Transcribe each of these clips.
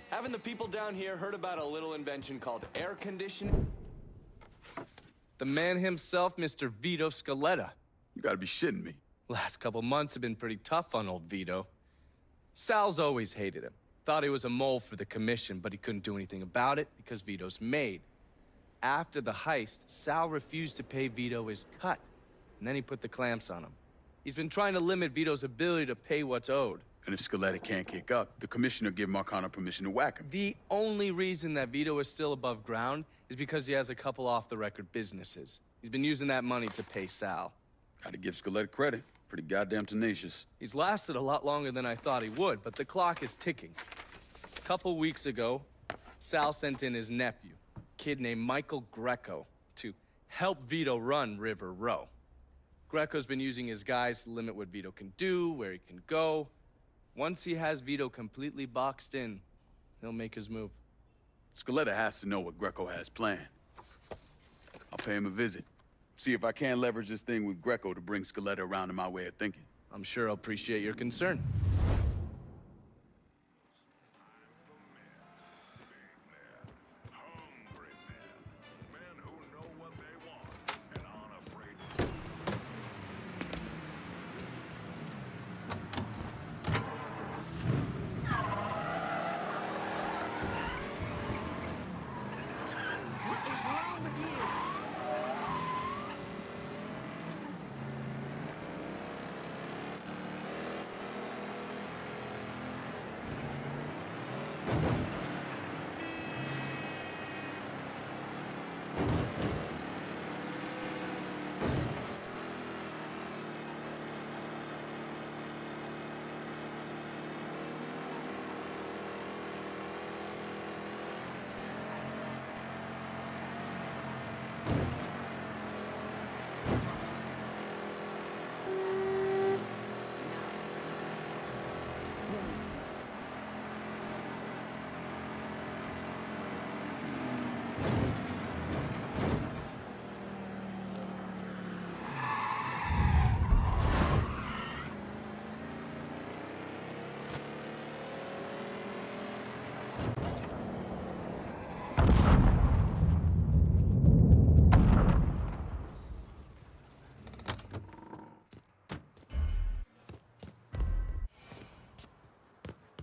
Haven't the people down here heard about a little invention called air conditioning? The man himself, Mr. Vito Scaletta. You gotta be shitting me. Last couple months have been pretty tough on old Vito. Sal's always hated him. Thought he was a mole for the commission, but he couldn't do anything about it because Vito's made. After the heist, Sal refused to pay Vito his cut, and then he put the clamps on him. He's been trying to limit Vito's ability to pay what's owed. And if Scaletta can't kick up, the commissioner give Marcano permission to whack him. The only reason that Vito is still above ground is because he has a couple off-the-record businesses. He's been using that money to pay Sal. Gotta give Scaletta credit. Pretty goddamn tenacious. He's lasted a lot longer than I thought he would, but the clock is ticking. A couple weeks ago, Sal sent in his nephew, a kid named Michael Greco, to help Vito run River Row. Greco's been using his guys to limit what Vito can do, where he can go. Once he has Vito completely boxed in, he'll make his move. Scaletta has to know what Greco has planned. I'll pay him a visit. See if I can't leverage this thing with Greco to bring Scaletta around to my way of thinking. I'm sure he'll appreciate your concern.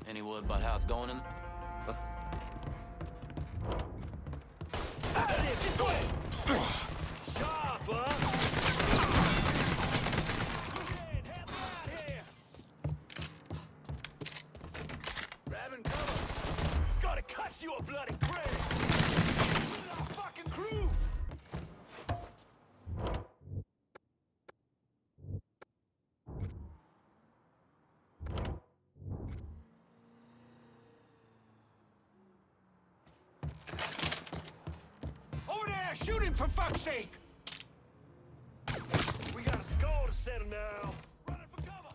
Any word about how it's going in? This way! Sharp, huh? Help me out here! Grabbing cover! Gotta cut you a bloody grave! With our fucking crew! Shoot him, for fuck's sake! We got a skull to settle now. Running for cover!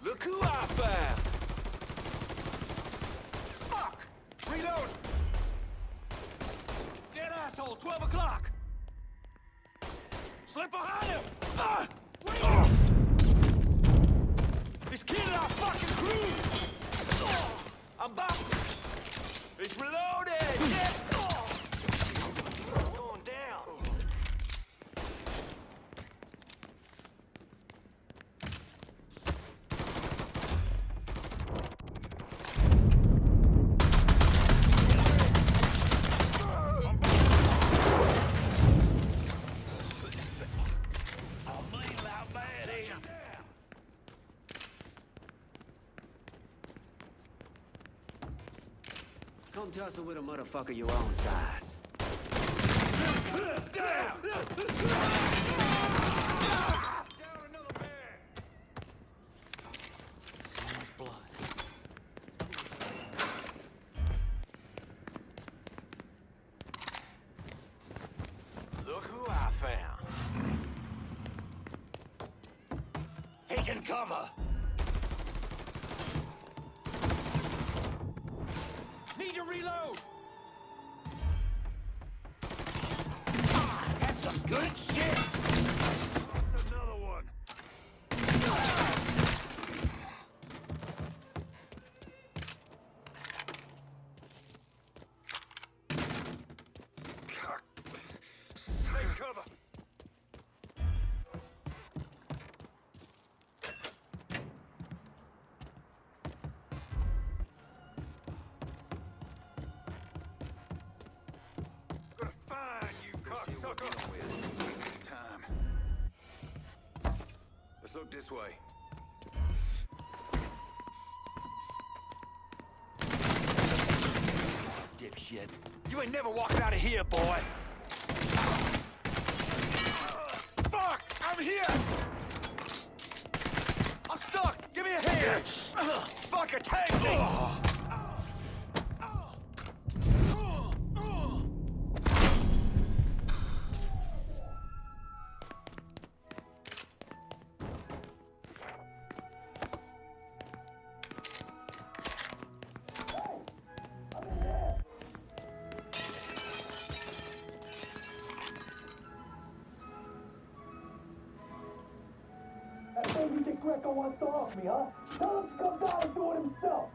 Look who I found! Fuck! Reload! Dead asshole, 12 o'clock! Slip behind him! Wait! He's killing our fucking crew! I'm back! It's reloaded! Yeah. Going down! I'm bleeding out bad here! Come tussle with a motherfucker your own size. Down! Down another man! So much blood. Look who I found. Grabbing cover! Need to reload! That's some good shit! Another one! Take cover! Gonna find you, cocksucker! Time. Let's look this way. Dipshit. You ain't never walked out of here, boy! Fuck! I'm here! I'm stuck! Give me a hand! Fucker, take me! You think Greco wants to off me, huh? Tell him to come down and do it himself.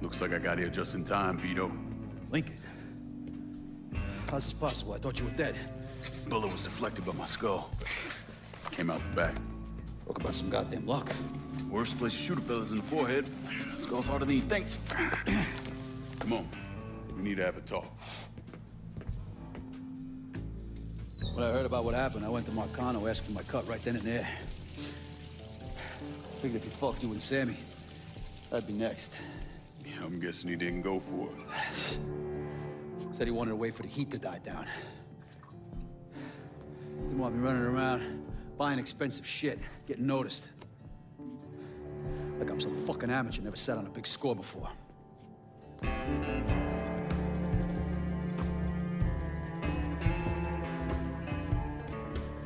Looks like I got here just in time, Vito. Lincoln. How's this possible? I thought you were dead. Bullet was deflected by my skull. Came out the back. Talk about some goddamn luck. Worst place to shoot a fella's in the forehead. Skull's harder than you think. Come on. We need to have a talk. When I heard about what happened, I went to Marcano, asked for my cut right then and there. Figured if he fucked you and Sammy, I'd be next. Yeah, I'm guessing he didn't go for it. Said he wanted to wait for the heat to die down. Didn't want me running around, buying expensive shit, getting noticed. Like I'm some fucking amateur, never sat on a big score before.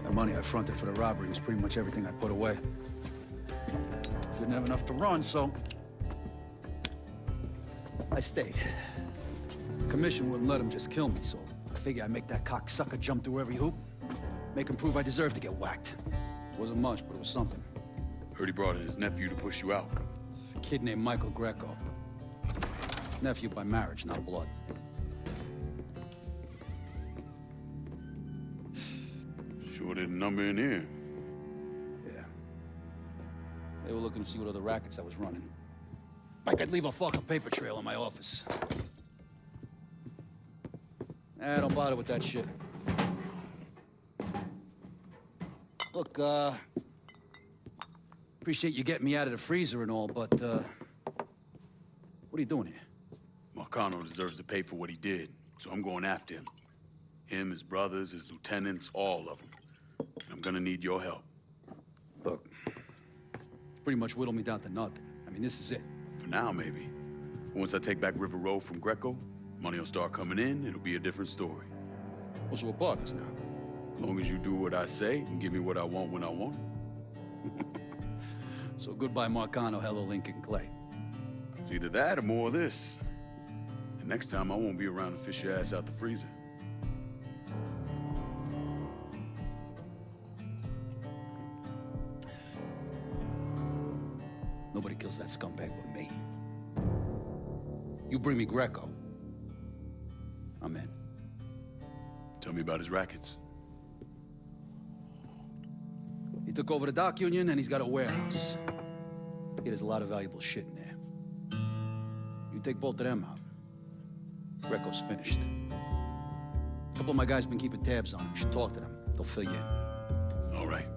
The money I fronted for the robbery was pretty much everything I put away. Didn't have enough to run, so I stayed. Commission wouldn't let him just kill me, so I figured I'd make that cocksucker jump through every hoop. Make him prove I deserve to get whacked. It wasn't much, but it was something. Heard he brought in his nephew to push you out. A kid named Michael Greco. Nephew by marriage, not blood. Sure didn't number in here. Yeah. They were looking to see what other rackets I was running. I could leave a fucking paper trail in my office. Don't bother with that shit. Look, appreciate you getting me out of the freezer and all, but, what are you doing here? Marcano deserves to pay for what he did, so I'm going after him. Him, his brothers, his lieutenants, all of them. And I'm gonna need your help. Look, pretty much whittled me down to nothing. I mean, this is it. For now, maybe. Once I take back River Road from Greco, money will start coming in, it'll be a different story. Well, so we're partners now. As long as you do what I say and give me what I want when I want it. So goodbye, Marcano, hello, Lincoln Clay. It's either that or more of this. And next time, I won't be around to fish your ass out the freezer. Nobody kills that scumbag but me. You bring me Greco, I'm in. Tell me about his rackets. He took over the dock union and he's got a warehouse. There's a lot of valuable shit in there. You take both of them out, Greco's finished. A couple of my guys been keeping tabs on him. You should talk to them. They'll fill you in. All right.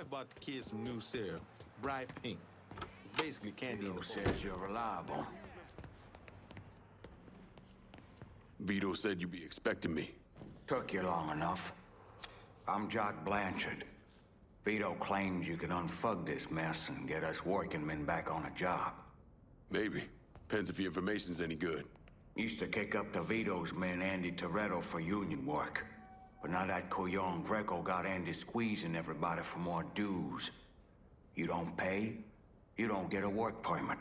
bought the kids some new syrup. Bright pink. Basically candy in Vito the says you're reliable. Vito said you'd be expecting me. Took you long enough. I'm Jock Blanchard. Vito claims you can unfug this mess and get us working men back on a job. Maybe. Depends if the information's any good. Used to kick up to Vito's man Andy Toretto for union work. But now that Couillon Greco got Andy squeezing everybody for more dues. You don't pay, you don't get a work permit.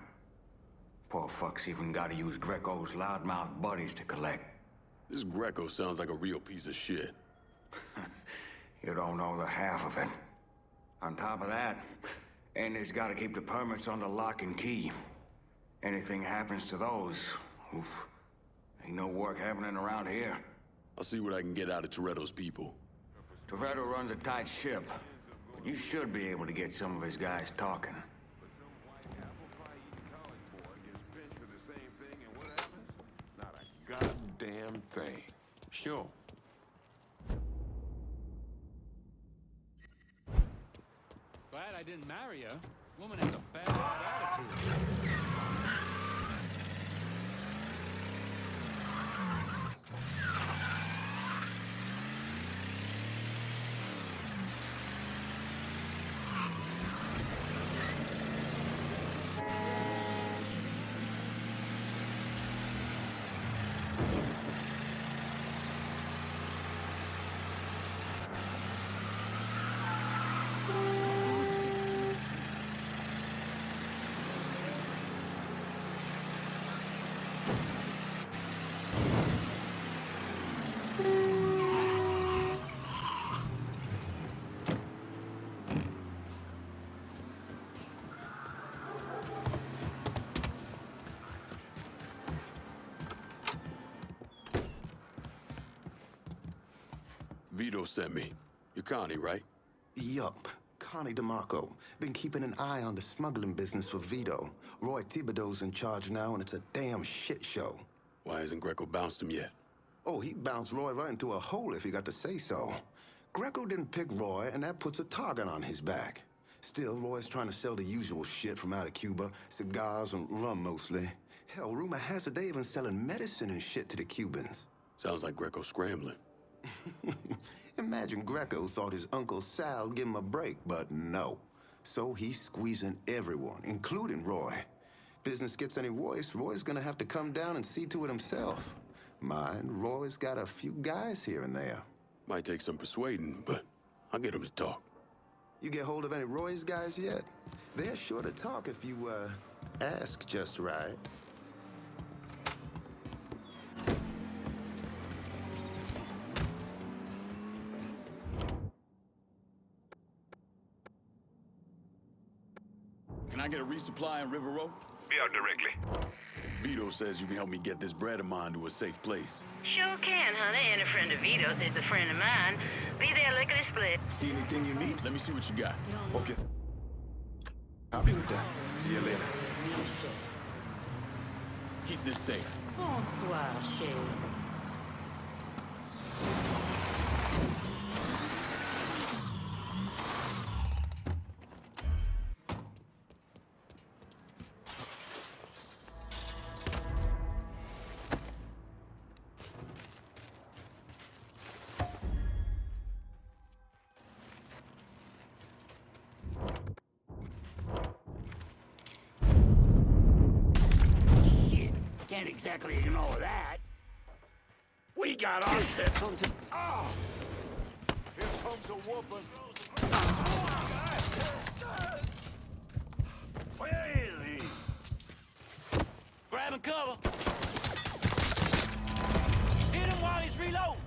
Poor fuck's even gotta use Greco's loudmouth buddies to collect. This Greco sounds like a real piece of shit. You don't know the half of it. On top of that, Andy's gotta keep the permits under lock and key. Anything happens to those, oof, ain't no work happening around here. I'll see what I can get out of Toretto's people. Toretto runs a tight ship, but you should be able to get some of his guys talking. goddamn thing. Sure. Glad I didn't marry her. Woman has a bad attitude. Vito sent me. You're Connie, right? Yup. Connie DeMarco. Been keeping an eye on the smuggling business for Vito. Roy Thibodeau's in charge now, and it's a damn shit show. Why hasn't Greco bounced him yet? Oh, he bounced Roy right into a hole if he got to say so. Greco didn't pick Roy, and that puts a target on his back. Still, Roy's trying to sell the usual shit from out of Cuba. Cigars and rum, mostly. Hell, rumor has it they even selling medicine and shit to the Cubans. Sounds like Greco's scrambling. Imagine Greco thought his Uncle Sal'd give him a break, but no. So he's squeezing everyone, including Roy. Business gets any worse, Roy's gonna have to come down and see to it himself. Mind, Roy's got a few guys here and there. Might take some persuading, but I'll get him to talk. You get hold of any Roy's guys yet? They're sure to talk if you, ask just right. Can I get a resupply on River Road? Be out directly. Vito says you can help me get this bread of mine to a safe place. Sure can, honey. And a friend of Vito's is a friend of mine. Be there lickety split. See anything you need? Let me see what you got. Okay. I'll be with that. See you later. Keep this safe. Bonsoir, chérie. Can't exactly ignore that. We got our set. Oh! Here comes a whooping. Where is he? Grab and cover. Hit him while he's reloading.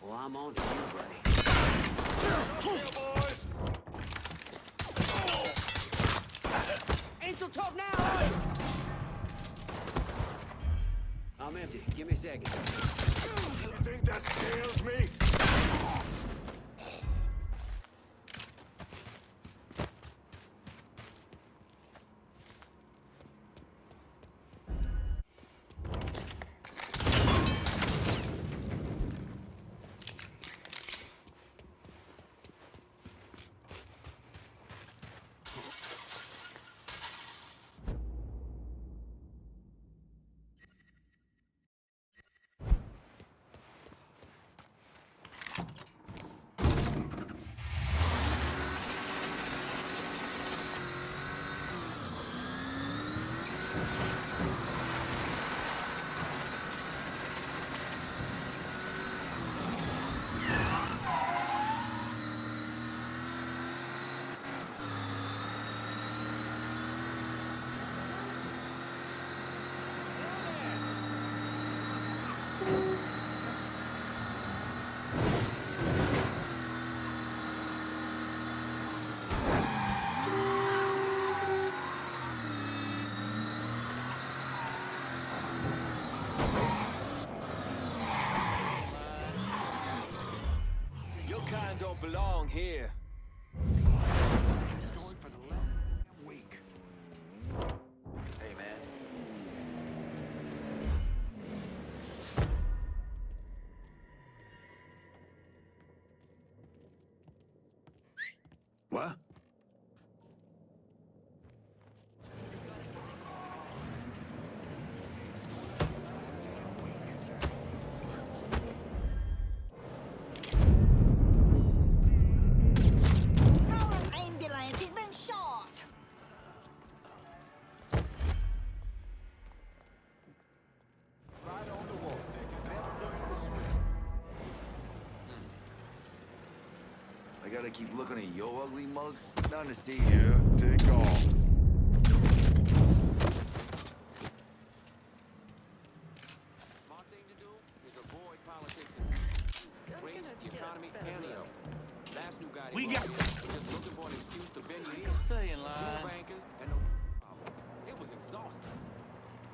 Well, I'm on to you, buddy. Here, boys. Ain't so tough now. I'm empty. Give me a second. You think that scares me? kind don't belong here. Story for the last week. Hey, man. What? Ambulance, he's been shot. Right on the wall. Never learn to swim. I gotta keep looking at your ugly mug? Nothing to see here. Take off. Smart thing to do is avoid politics and race, the economy, and the health. Last new guy they brought in was just looking for an excuse to bend your ears. Stay in Two line. bankers and no power. It was exhausting.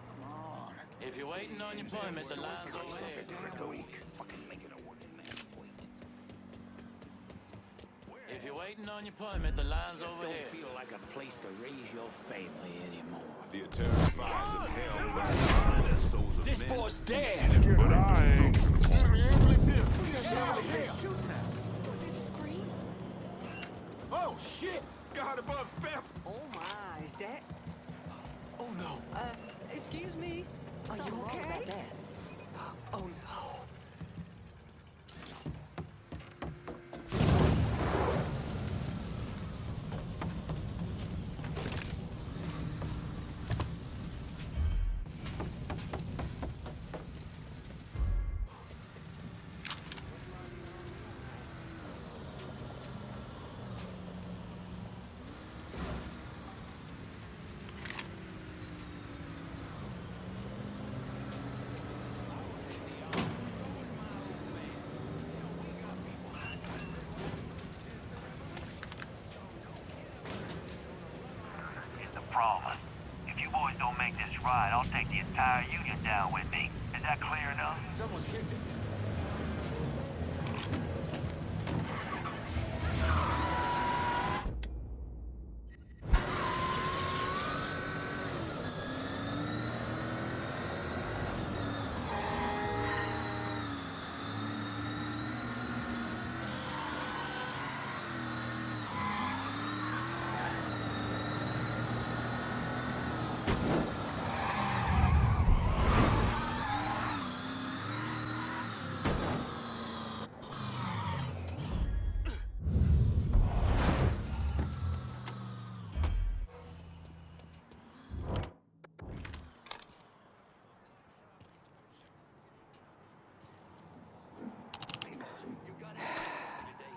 Come on. If you're waiting on your permit, the line's over here. Fucking making a working man wait. If you're waiting on your permit, the line's over Don't here. feel like a place to raise your family anymore. The eternal fires of hell rise behind the souls of This men. boy's dead! But I ain't. Oh, shit! God above, spam. Oh my, is that? Oh, no. Excuse me. Are you okay? Oh no. Here's the problem. If you boys don't make this right, I'll take the entire union down with me. Is that clear enough? Someone's kicked it.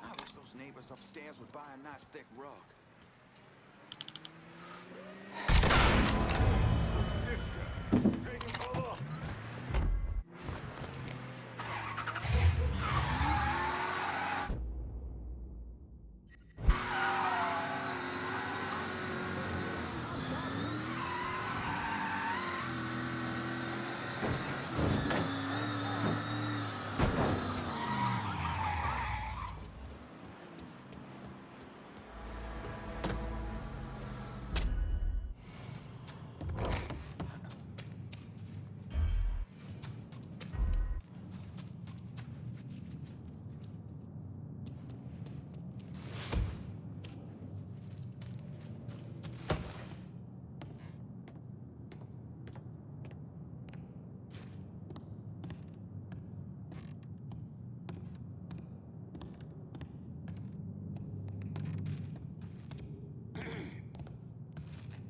I wish those neighbors upstairs would buy a nice thick rug.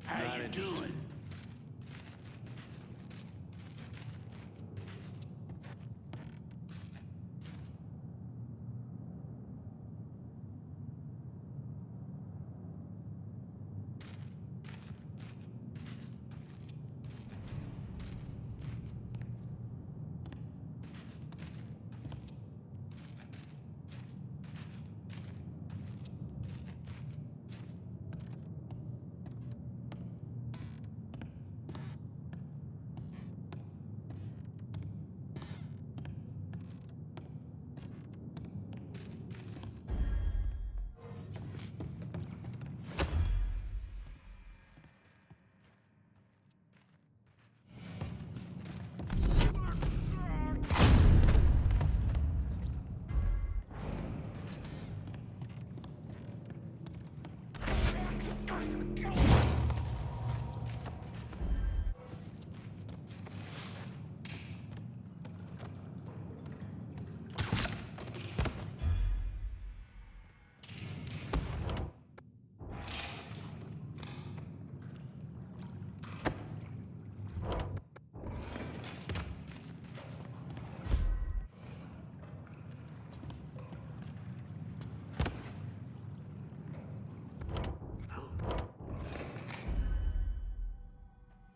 How you doing?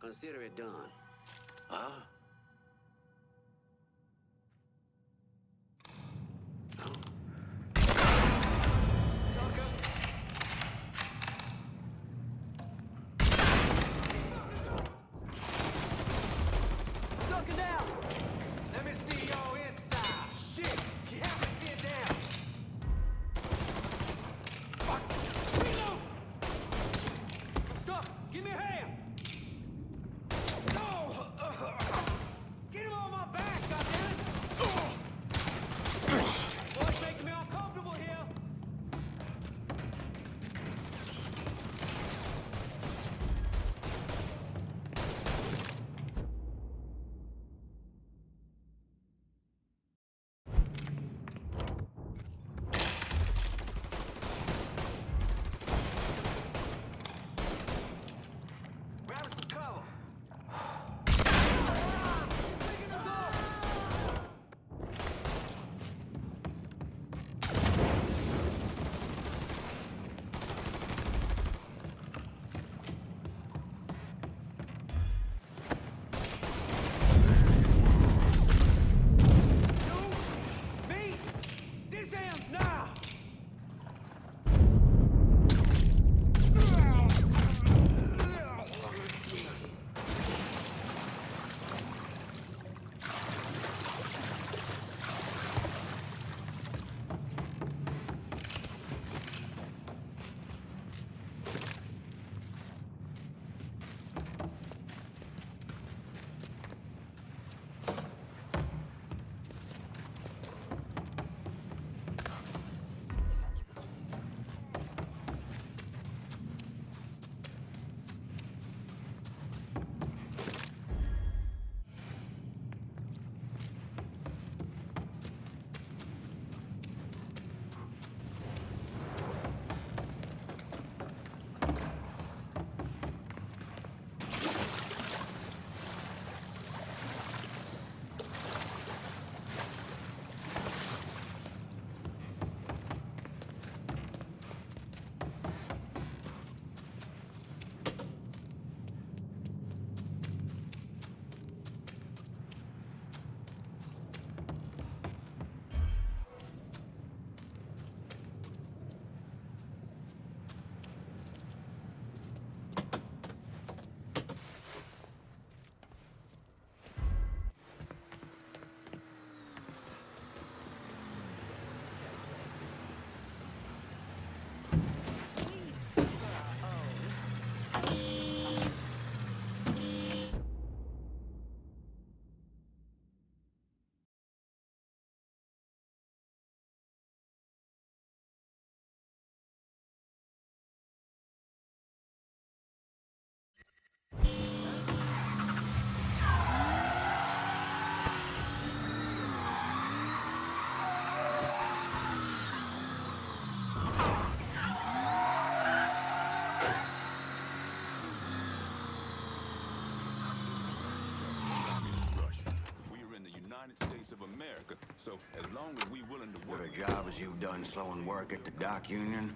Consider it done. Huh? Duck it down! Let me see your inside. Shit! You have to get down! Fuck! Reload! I'm stuck! Give me a hand! No! Get him on my back, goddammit! Boy, it's making me uncomfortable here! Grab us some cover! Taking us off! You, me, this ends now! States of America. So as long as we willing to work... Good a job as you've done slowing work at the dock union.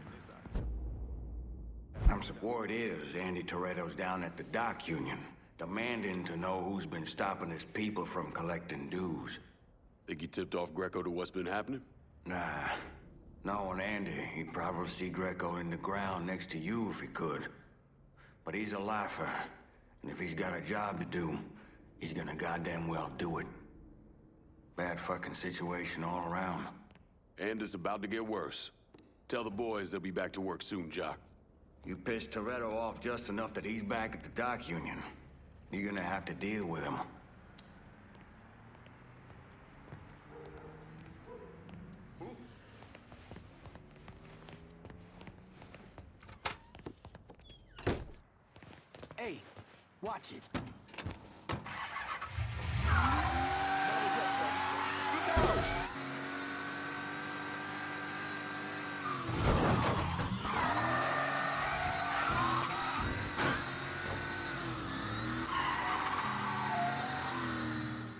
Word is Andy Toretto's down at the dock union, demanding to know who's been stopping his people from collecting dues. Think he tipped off Greco to what's been happening? Nah. Knowing Andy, he'd probably see Greco in the ground next to you if he could. But he's a lifer, and if he's got a job to do, he's gonna goddamn well do it. Bad fucking situation all around. And it's about to get worse. Tell the boys they'll be back to work soon, Jock. You pissed Toretto off just enough that he's back at the dock union. You're gonna have to deal with him. Watch it.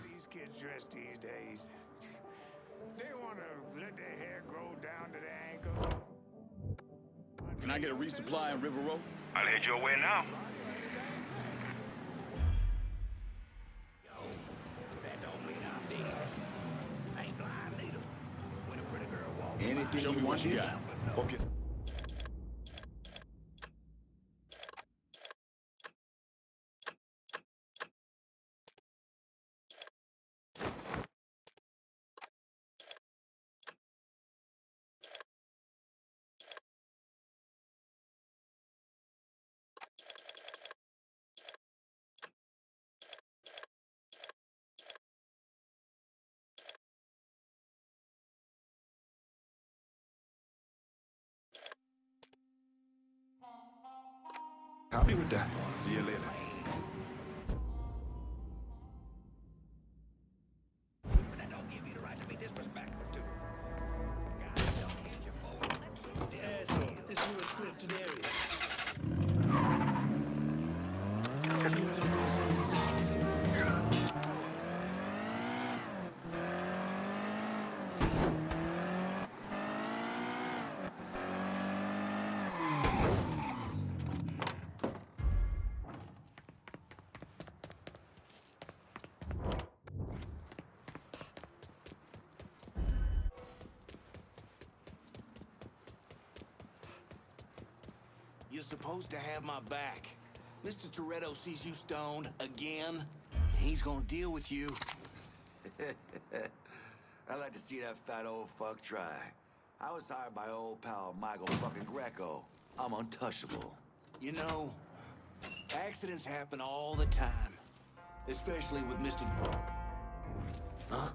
These kids dress these days. They want to let their hair grow down to their ankles. Can I get a resupply on River Road? I'll head your way now. That don't mean I'm dead. I ain't blind neither. When a pretty girl walks Anything by, you want, you got. Okay. Copy with that. See you later. But that don't give you the right to be disrespectful to her. God, don't hit your phone. Yes, this is a scripted area. You're supposed to have my back. Mr. Toretto sees you stoned again. He's gonna deal with you. I'd like to see that fat old fuck try. I was hired by old pal Michael fucking Greco. I'm untouchable. You know, accidents happen all the time. Especially with Mr. Huh?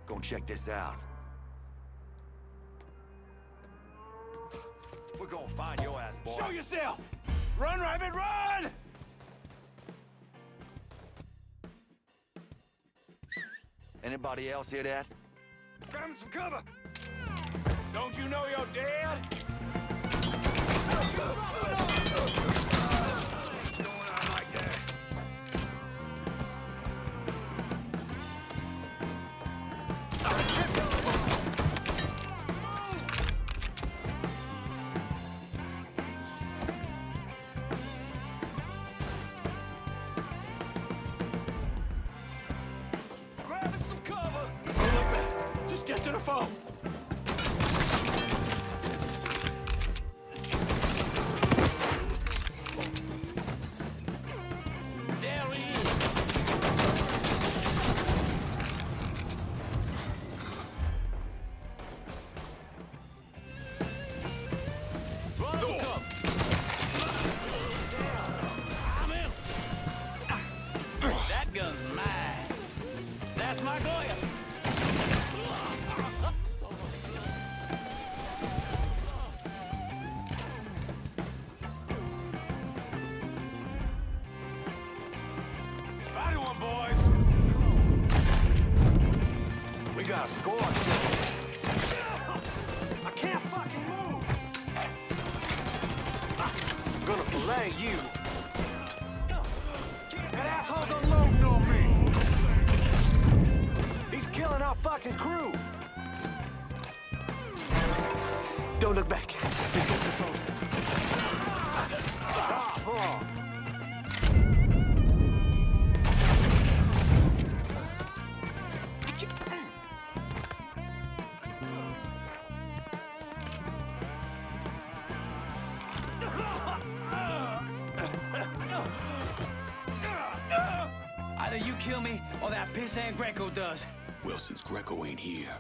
Go check this out. We're gonna find your ass, boy. Show yourself! Run, Rabbit, run! Anybody else hear that? Grab him some cover! Don't you know you're dead? Going on like that. Grabbing some cover! Just get to the phone! There he is! Run for cover! I'm empty! That gun's mine! That's my Goya! Spotted one, boys! We got a score. I can't fucking move! I'm gonna fillet you. That asshole's unloading on me! He's killing our fucking crew! Don't look back. Just get the phone. Either you kill me or that pissant Greco does. Well, since Greco ain't here,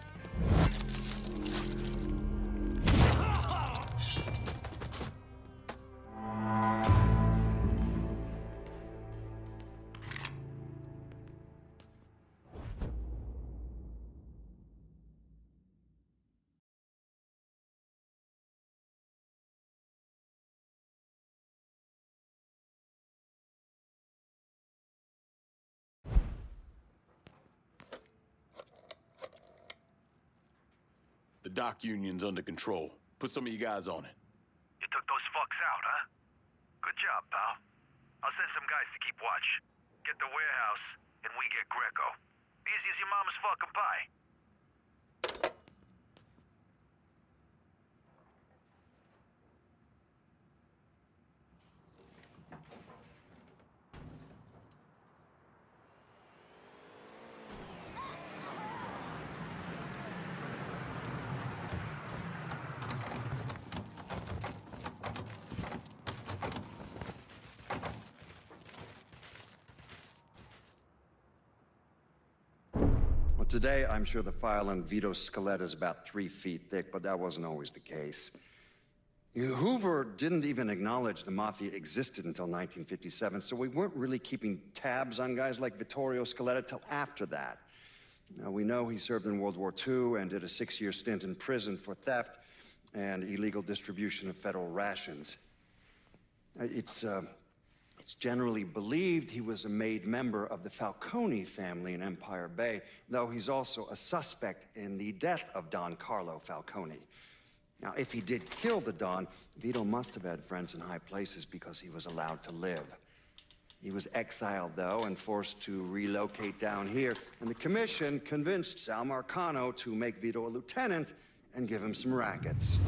The dock union's under control. Put some of you guys on it. You took those fucks out, huh? Good job, pal. I'll send some guys to keep watch. Get the warehouse, and we get Greco. Easy as your mama's fucking pie. Today, I'm sure the file on Vito Scaletta is about 3 feet thick, but that wasn't always the case. Hoover didn't even acknowledge the Mafia existed until 1957, so we weren't really keeping tabs on guys like Vittorio Scaletta till after that. Now, we know he served in World War II and did a 6-year stint in prison for theft and illegal distribution of federal rations. It's generally believed he was a made member of the Falcone family in Empire Bay, though he's also a suspect in the death of Don Carlo Falcone. Now, if he did kill the Don, Vito must have had friends in high places because he was allowed to live. He was exiled, though, and forced to relocate down here, and the commission convinced Sal Marcano to make Vito a lieutenant and give him some rackets.